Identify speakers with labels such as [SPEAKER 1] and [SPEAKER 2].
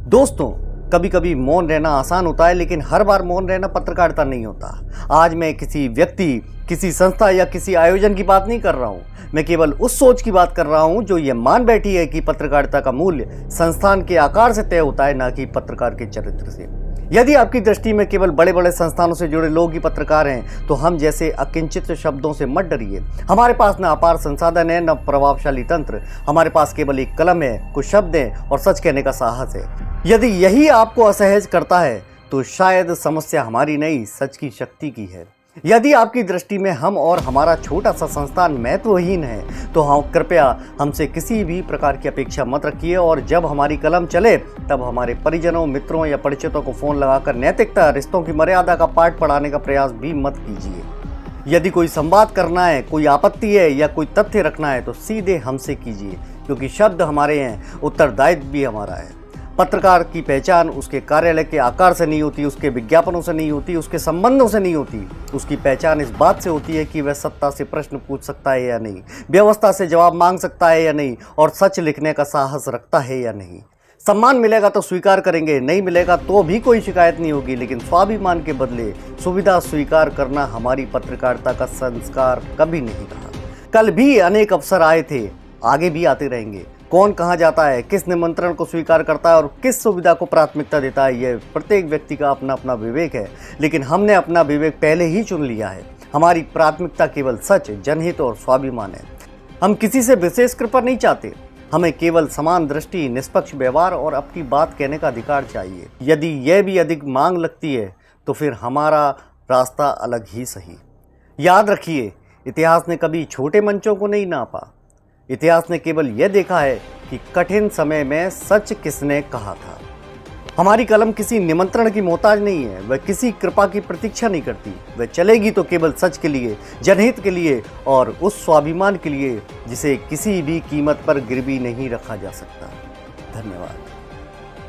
[SPEAKER 1] दोस्तों, कभी कभी मौन रहना आसान होता है, लेकिन हर बार मौन रहना पत्रकारिता नहीं होता। आज मैं किसी व्यक्ति, किसी संस्था या किसी आयोजन की बात नहीं कर रहा हूँ। मैं केवल उस सोच की बात कर रहा हूँ जो ये मान बैठी है कि पत्रकारिता का मूल्य संस्थान के आकार से तय होता है, ना कि पत्रकार के चरित्र से। यदि आपकी दृष्टि में केवल बड़े बड़े संस्थानों से जुड़े लोग ही पत्रकार हैं, तो हम जैसे अकिंचित शब्दों से मत डरिए। हमारे पास न अपार संसाधन है, न प्रभावशाली तंत्र। हमारे पास केवल एक कलम है, कुछ शब्द हैं और सच कहने का साहस है। यदि यही आपको असहज करता है, तो शायद समस्या हमारी नहीं, सच की शक्ति की है। यदि आपकी दृष्टि में हम और हमारा छोटा सा संस्थान महत्वहीन है, तो हम कृपया हमसे किसी भी प्रकार की अपेक्षा मत रखिए, और जब हमारी कलम चले तब हमारे परिजनों, मित्रों या परिचितों को फोन लगाकर नैतिकता, रिश्तों की मर्यादा का पाठ पढ़ाने का प्रयास भी मत कीजिए। यदि कोई संवाद करना है, कोई आपत्ति है या कोई तथ्य रखना है, तो सीधे हमसे कीजिए, क्योंकि शब्द हमारे हैं, उत्तरदायित्व भी हमारा है। पत्रकार की पहचान उसके कार्यालय के आकार से नहीं होती, उसके विज्ञापनों से नहीं होती, उसके संबंधों से नहीं होती। उसकी पहचान इस बात से होती है कि वह सत्ता से प्रश्न पूछ सकता है या नहीं, व्यवस्था से जवाब मांग सकता है या नहीं, और सच लिखने का साहस रखता है या नहीं। सम्मान मिलेगा तो स्वीकार करेंगे, नहीं मिलेगा तो भी कोई शिकायत नहीं होगी, लेकिन स्वाभिमान के बदले सुविधा स्वीकार करना हमारी पत्रकारिता का संस्कार कभी नहीं रहा। कल भी अनेक अवसर आए थे, आगे भी आते रहेंगे। कौन कहाँ जाता है, किस निमंत्रण को स्वीकार करता है और किस सुविधा को प्राथमिकता देता है, यह प्रत्येक व्यक्ति का अपना अपना विवेक है। लेकिन हमने अपना विवेक पहले ही चुन लिया है। हमारी प्राथमिकता केवल सच, जनहित और स्वाभिमान है। हम किसी से विशेष कृपा नहीं चाहते, हमें केवल समान दृष्टि, निष्पक्ष व्यवहार और अपनी बात कहने का अधिकार चाहिए। यदि यह भी अधिक मांग लगती है, तो फिर हमारा रास्ता अलग ही सही। याद रखिए, इतिहास ने कभी छोटे मंचों को नहीं नापा। इतिहास ने केवल यह देखा है कि कठिन समय में सच किसने कहा था। हमारी कलम किसी निमंत्रण की मोहताज नहीं है, वह किसी कृपा की प्रतीक्षा नहीं करती। वह चलेगी तो केवल सच के लिए, जनहित के लिए और उस स्वाभिमान के लिए जिसे किसी भी कीमत पर गिरवी नहीं रखा जा सकता। धन्यवाद।